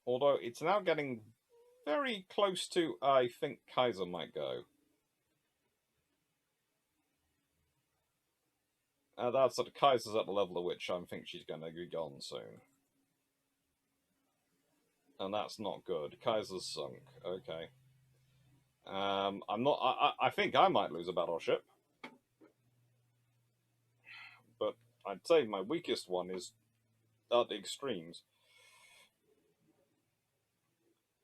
Although it's now getting very close to, I think Kaiser might go. That's at Kaiser's at the level at which I think she's going to be gone soon. And that's not good. Kaiser's sunk. Okay. I'm not. I think I might lose a battleship, but I'd say my weakest one is at the extremes.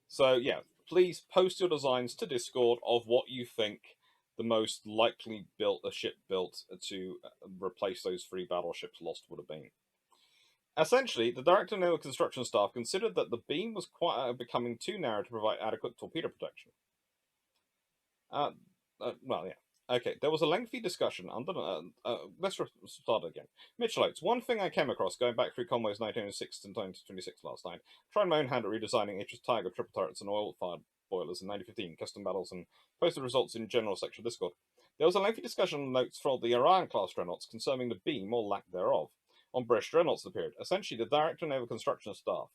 So yeah, please post your designs to Discord of what you think the most likely ship built to replace those 3 battleships lost would have been. Essentially, the Director of Naval Construction Staff considered that the beam was becoming too narrow to provide adequate torpedo protection. Well, yeah. Okay, there was a lengthy discussion under. Let's start again. Mitchell Oates. One thing I came across going back through Conway's 1906 and 1926 last night, trying my own hand at redesigning HMS Tiger triple turrets and oil-fired boilers in 1915 custom battles and posted results in general section Discord. There was a lengthy discussion on notes for the Orion class dreadnoughts concerning the beam or lack thereof on British dreadnoughts of the period. Essentially, the Director of Naval Construction Staff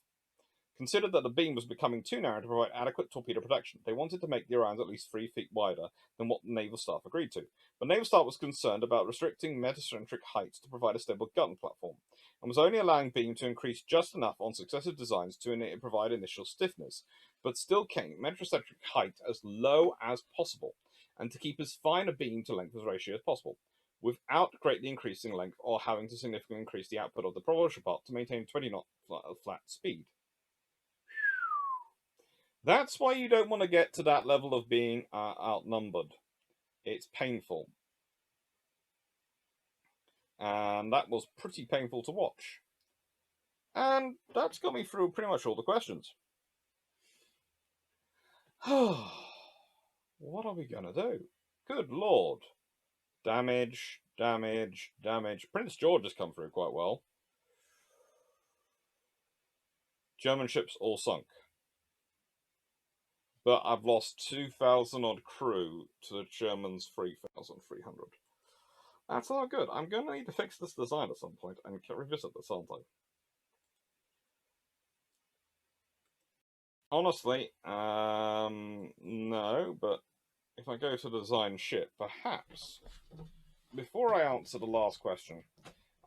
considered that the beam was becoming too narrow to provide adequate torpedo protection. They wanted to make the Orions at least 3 feet wider than what the Naval Staff agreed to. But Naval Staff was concerned about restricting metacentric heights to provide a stable gun platform, and was only allowing beam to increase just enough on successive designs to provide initial stiffness, but still kept metacentric height as low as possible, and to keep as fine a beam to length ratio as possible, without greatly increasing length or having to significantly increase the output of the propulsion part to maintain 20 knot flat speed. That's why you don't want to get to that level of being outnumbered. It's painful. And that was pretty painful to watch. And that's got me through pretty much all the questions. What are we going to do? Good lord. Damage, damage, damage. Prince George has come through quite well. German ships all sunk. But I've lost 2,000 odd crew to the Germans' 3,300. That's not good. I'm going to need to fix this design at some point and revisit this, aren't I? Honestly, no, but if I go to design ship, perhaps, before I answer the last question,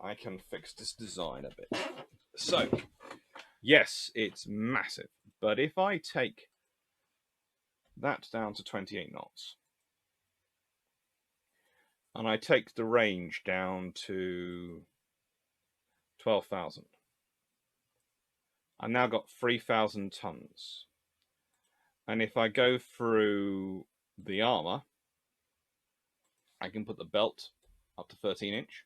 I can fix this design a bit. So, yes, it's massive, but if I take that down to 28 knots, and I take the range down to 12,000, I've now got 3,000 tons. And if I go through the armor, I can put the belt up to 13 inch.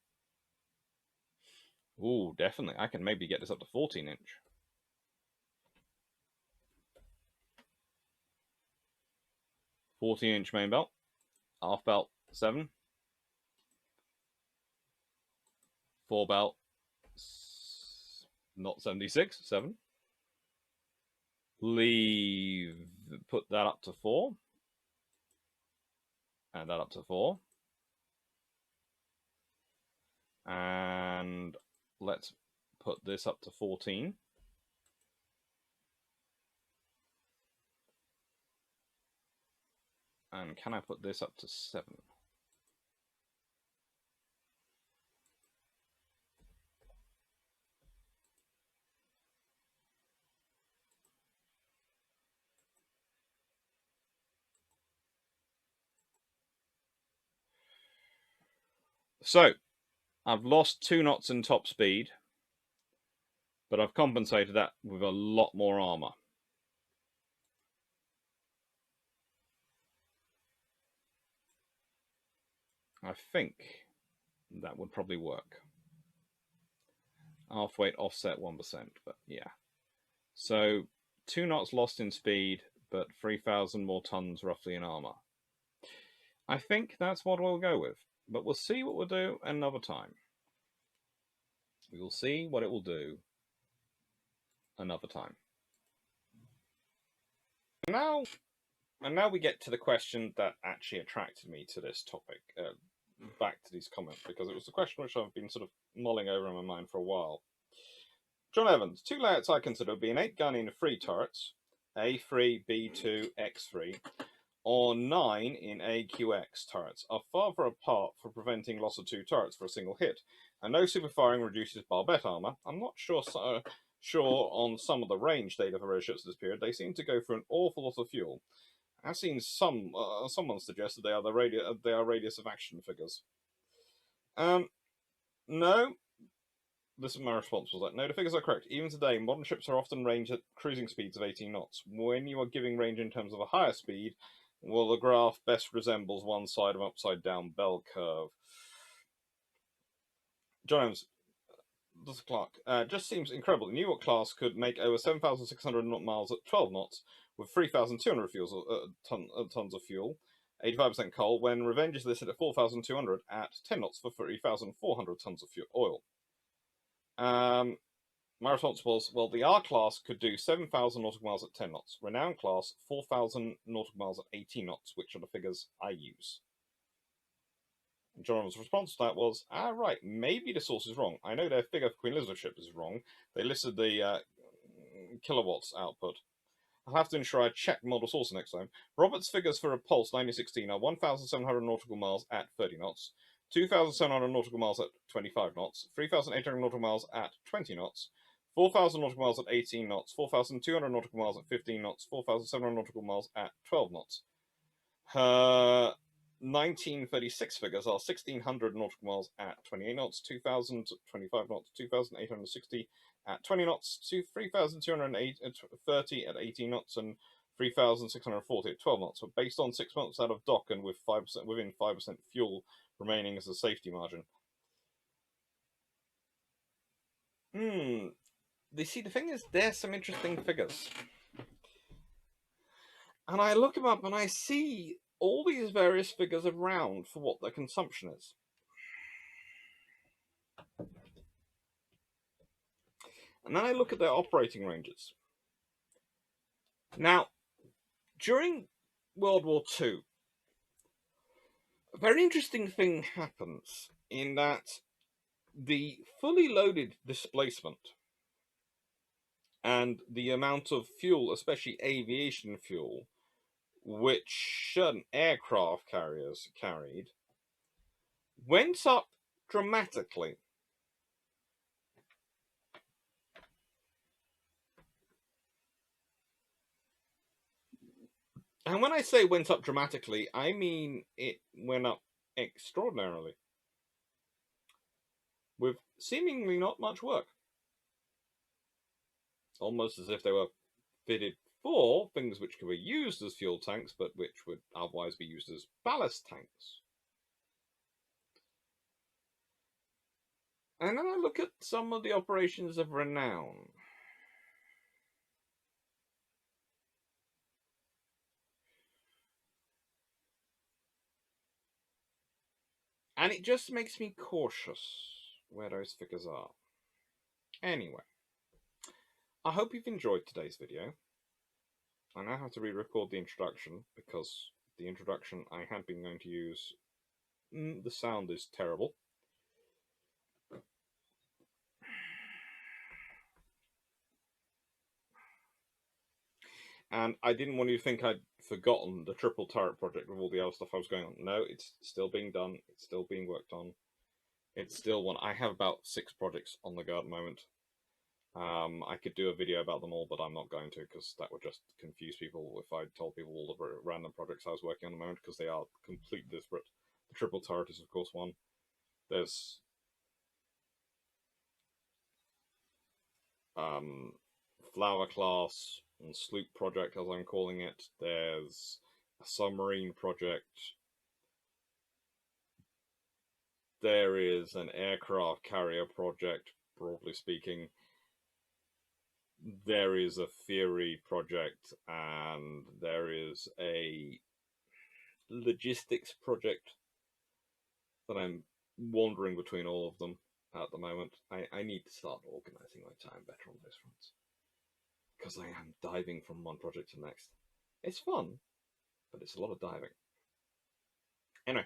Ooh, definitely. I can maybe get this up to 14-inch. Inch main belt. Half belt, 7. 4 belt, not 76, 7. Put that up to 4. And that up to 4. And let's put this up to 14. And can I put this up to 7? So, I've lost 2 knots in top speed, but I've compensated that with a lot more armor. I think that would probably work. Half weight offset 1%, but yeah. So 2 knots lost in speed, but 3,000 more tons roughly in armor. I think that's what we'll go with, but we'll see what we'll do another time. We will see what it will do another time. And now we get to the question that actually attracted me to this topic, back to these comments, because it was a question which I've been sort of mulling over in my mind for a while. John Evans, 2 layouts I consider would be an 8-gun in 3 turrets, A3, B2, X3, or 9 in AQX turrets, are farther apart for preventing loss of 2 turrets for a single hit, and no superfiring reduces barbette armor. I'm not sure on some of the range data for airships this period. They seem to go through an awful lot of fuel. I've seen someone suggest that they are radius of action figures. No. This is my response was that, no, the figures are correct. Even today, modern ships are often ranged at cruising speeds of 18 knots. When you are giving range in terms of a higher speed, well, the graph best resembles one side of an upside-down bell curve. John Evans, this is Clarke. Just seems incredible. The New York class could make over 7,600 miles at 12 knots with 3,200 tons of fuel, 85% coal, when Revenge is listed at 4,200 at 10 knots for 3,400 tons of oil. My response was, well, the R class could do 7,000 nautical miles at 10 knots. Renown class, 4,000 nautical miles at 18 knots, which are the figures I use. And Jonathan's response to that was, right, maybe the source is wrong. I know their figure for Queen Elizabeth ship is wrong. They listed the kilowatts output. I'll have to ensure I check model source next time. Robert's figures for Repulse 1916 are 1,700 nautical miles at 30 knots, 2,700 nautical miles at 25 knots, 3,800 nautical miles at 20 knots, 4,000 nautical miles at 18 knots, 4,200 nautical miles at 15 knots, 4,700 nautical miles at 12 knots. Her 1936 figures are 1,600 nautical miles at 28 knots, 2,025 knots, 2,860 at 20 knots, 3,230 at 18 knots, and 3,640 at 12 knots. So based on 6 months out of dock and with 5% within 5% fuel remaining as a safety margin. See, the thing is, there's some interesting figures. And I look them up and I see all these various figures around for what their consumption is. And then I look at their operating ranges. Now, during World War II, a very interesting thing happens in that the fully loaded displacement and the amount of fuel, especially aviation fuel, which certain aircraft carriers carried, went up dramatically. And when I say went up dramatically, I mean it went up extraordinarily, with seemingly not much work. Almost as if they were fitted for things which could be used as fuel tanks, but which would otherwise be used as ballast tanks. And then I look at some of the operations of renown. And it just makes me cautious where those figures are. Anyway, I hope you've enjoyed today's video. I now have to re-record the introduction because the introduction I had been going to use, the sound is terrible. And I didn't want you to think I'd forgotten the triple turret project with all the other stuff I was going on. No, it's still being done. It's still being worked on. It's still one. I have about 6 projects on the go at the moment. I could do a video about them all, but I'm not going to because that would just confuse people if I told people all the random projects I was working on at the moment because they are completely disparate. The triple turret is, of course, one. There's Flower Class and Sloop Project, as I'm calling it. There's a submarine project. There is an aircraft carrier project, broadly speaking. There is a theory project, and there is a logistics project that I'm wandering between all of them at the moment. I need to start organising my time better on those fronts, because I am diving from one project to the next. It's fun, but it's a lot of diving. Anyway.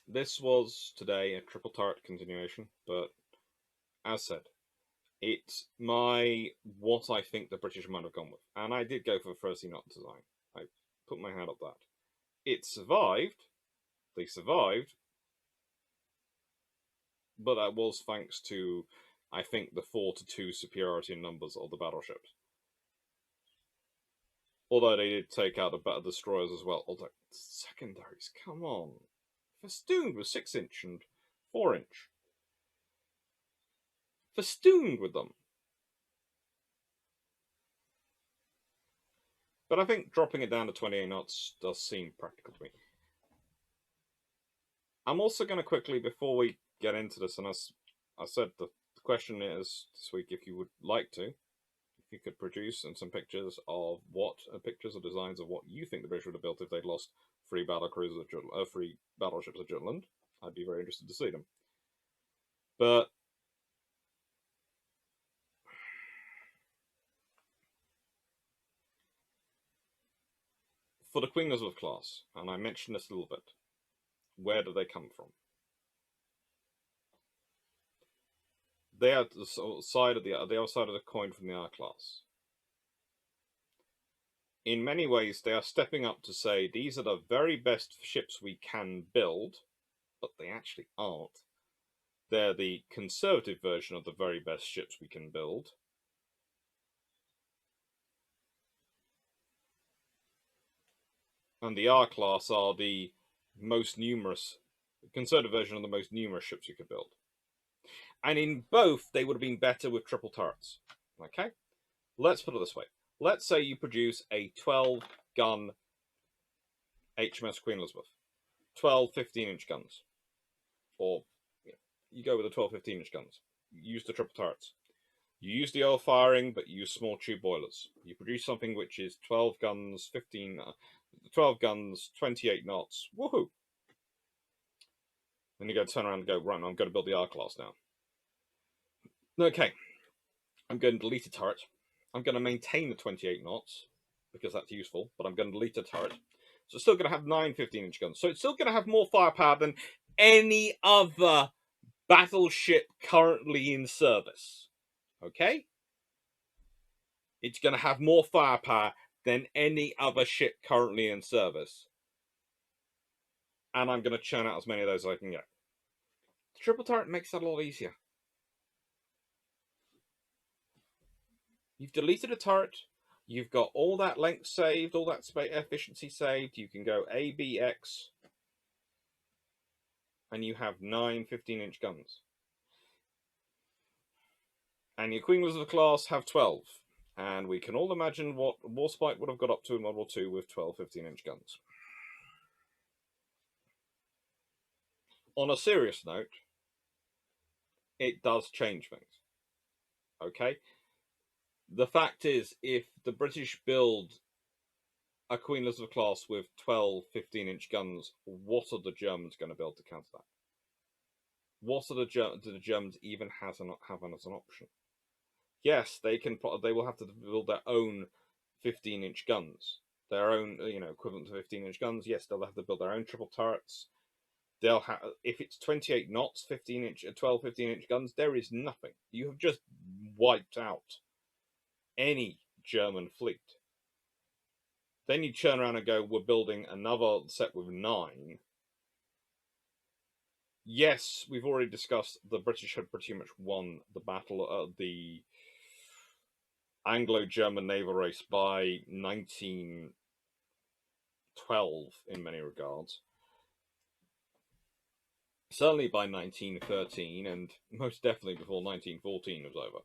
This was today a triple turret continuation, but as said, it's what I think the British might have gone with. And I did go for the 30 knot design. I put my hand up that. It survived. They survived. But that was thanks to, I think, the 4-2 superiority in numbers of the battleships. Although they did take out the destroyers as well. Although, secondaries, come on. Festooned with 6-inch and 4-inch. Festooned with them. But I think dropping it down to 28 knots does seem practical to me. I'm also going to quickly, before we get into this, and as I said, the question is this week, if you would like to, if you could produce some pictures of pictures or designs of what you think the British would have built if they'd lost 3 3 battleships at Jutland. I'd be very interested to see them. But for the Queen Elizabeth class, and I mentioned this a little bit, where do they come from? They are the other side of the coin from the R class. In many ways, they are stepping up to say these are the very best ships we can build, but they actually aren't. They're the conservative version of the very best ships we can build. And the R class are the most numerous, conservative version of the most numerous ships you could build. And in both, they would have been better with triple turrets. Okay? Let's put it this way. Let's say you produce a 12-gun HMS Queen Elizabeth. 12 15-inch guns. Or you go with the 12 15-inch guns. You use the triple turrets. You use the oil firing, but you use small tube boilers. You produce something which is 12 guns, 12 guns, 28 knots. Woohoo! Then you go turn around and go, right, I'm going to build the R class now. Okay, I'm going to delete a turret. I'm going to maintain the 28 knots, because that's useful, but I'm going to delete a turret. So it's still going to have 9 15-inch guns. So it's still going to have more firepower than any other battleship currently in service. Okay? It's going to have more firepower than any other ship currently in service. And I'm going to churn out as many of those as I can get. The triple turret makes that a lot easier. You've deleted a turret. You've got all that length saved, all that efficiency saved. You can go A, B, X. And you have 9 15-inch guns. And your Queen Elizabeth class have 12. And we can all imagine what Warspite would have got up to in World War II with 12 15-inch guns. on a serious note, it does change things. Okay? The fact is, if the British build a Queen Elizabeth class with 12 15-inch guns, what are the Germans going to build to counter that? What are do the Germans even have as an option? Yes, they will have to build their own 15-inch guns, their own equivalent to 15-inch guns. Yes, they'll have to build their own triple turrets. They'll have, if it's 28 knots, 12 15-inch guns, there is nothing. You have just wiped out any German fleet. Then you turn around and go, we're building another set with 9. Yes, we've already discussed the British had pretty much won the battle, the Anglo-German naval race by 1912 in many regards. Certainly by 1913, and most definitely before 1914 was over.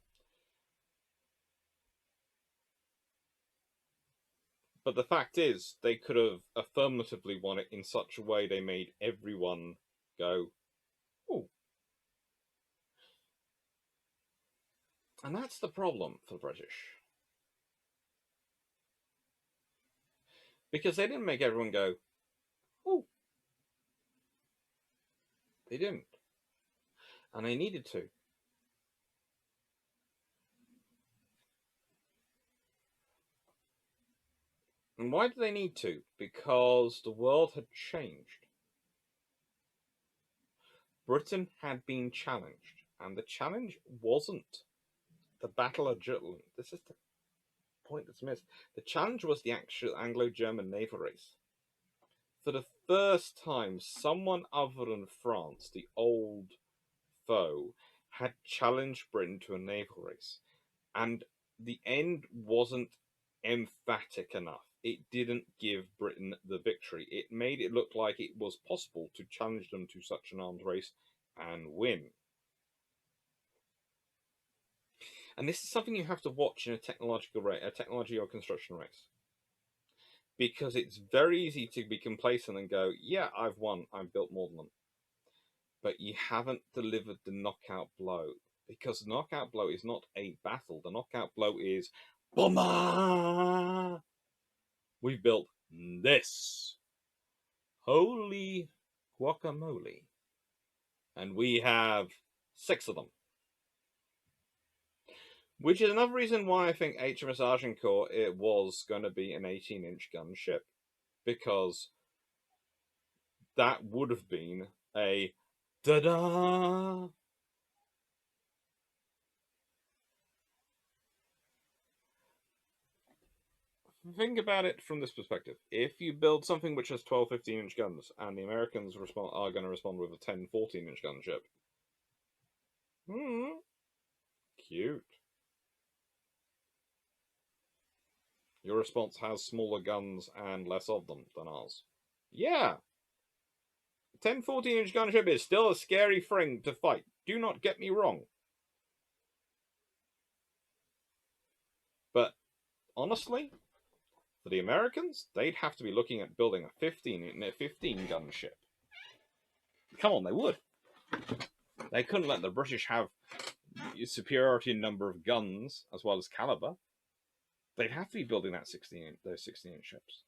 But the fact is, they could have affirmatively won it in such a way they made everyone go, oh. And that's the problem for the British. Because they didn't make everyone go, oh. They didn't. And they needed to. And why do they need to? Because the world had changed. Britain had been challenged, and the challenge wasn't the Battle of Jutland. This is the point that's missed. The challenge was the actual Anglo-German naval race. For the first time, someone other than France, the old foe, had challenged Britain to a naval race. And the end wasn't emphatic enough. It didn't give Britain the victory. It made it look like it was possible to challenge them to such an armed race and win. And this is something you have to watch in a technology or construction race. Because it's very easy to be complacent and go, yeah, I've won, I've built more than them. But you haven't delivered the knockout blow. Because the knockout blow is not a battle. The knockout blow is, bomba! We've built this. Holy guacamole. And we have 6 of them. Which is another reason why I think HMS Agincourt, it was going to be an 18-inch gun ship. Because that would have been a da-da! Think about it from this perspective. If you build something which has 12 15-inch guns, and the Americans are going to respond with a 10 14-inch gun ship. Cute. Your response has smaller guns and less of them than ours. Yeah. 10 14-inch gun ship is still a scary thing to fight. Do not get me wrong. But honestly, for the Americans, they'd have to be looking at building a 15-gun ship. Come on, they would. They couldn't let the British have superiority in number of guns as well as caliber. They'd have to be building those 16-inch ships.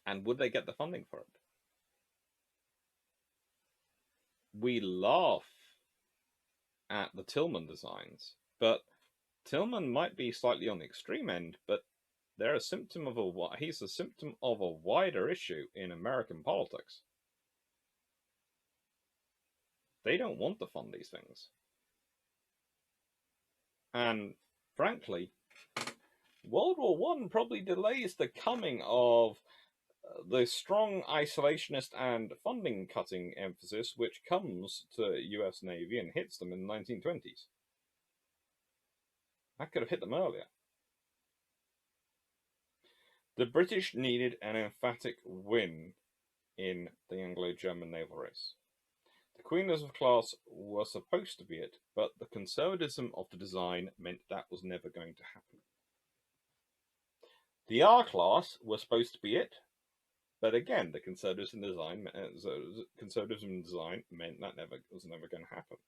And would they get the funding for it? We laugh at the Tillman designs, but Tillman might be slightly on the extreme end, but they're a symptom of he's a symptom of a wider issue in American politics. They don't want to fund these things. And frankly, World War I probably delays the coming of the strong isolationist and funding cutting emphasis which comes to US Navy and hits them in the 1920s. That could have hit them earlier. The British needed an emphatic win in the Anglo-German naval race. The Queen Elizabeth class was supposed to be it, but the conservatism of the design meant that was never going to happen. The R class was supposed to be it, But again, the conservatives in design meant that was never going to happen.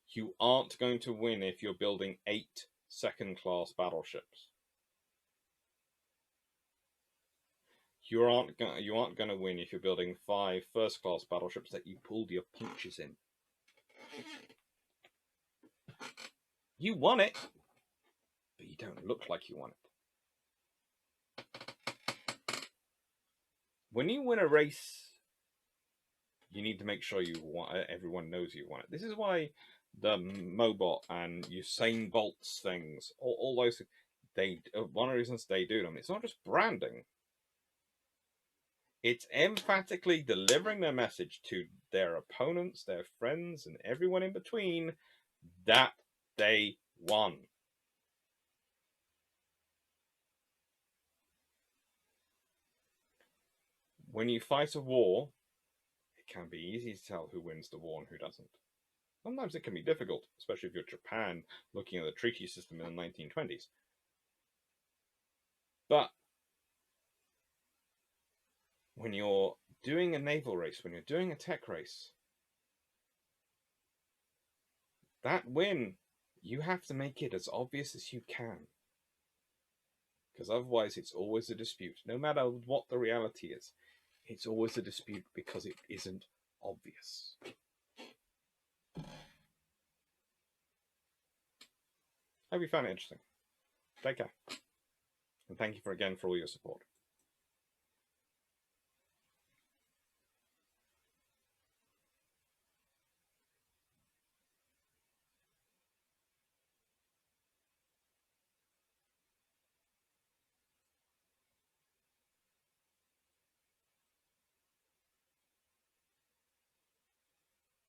You aren't going to win if you're building 8 second-class battleships. You aren't going to win if you're building 5 first-class battleships that you pulled your punches in. You won it, but you don't look like you won it. When you win a race, you need to make sure everyone knows you won it. This is why the Mobot and Usain Bolt's things, all those, one of the reasons they do them, it's not just branding. It's emphatically delivering their message to their opponents, their friends, and everyone in between that they won. When you fight a war, it can be easy to tell who wins the war and who doesn't. Sometimes it can be difficult, especially if you're Japan looking at the treaty system in the 1920s. But when you're doing a naval race, when you're doing a tech race, that win, you have to make it as obvious as you can. Because otherwise it's always a dispute. No matter what the reality is, it's always a dispute because it isn't obvious. Hope you found it interesting. Take care. And thank you again for all your support.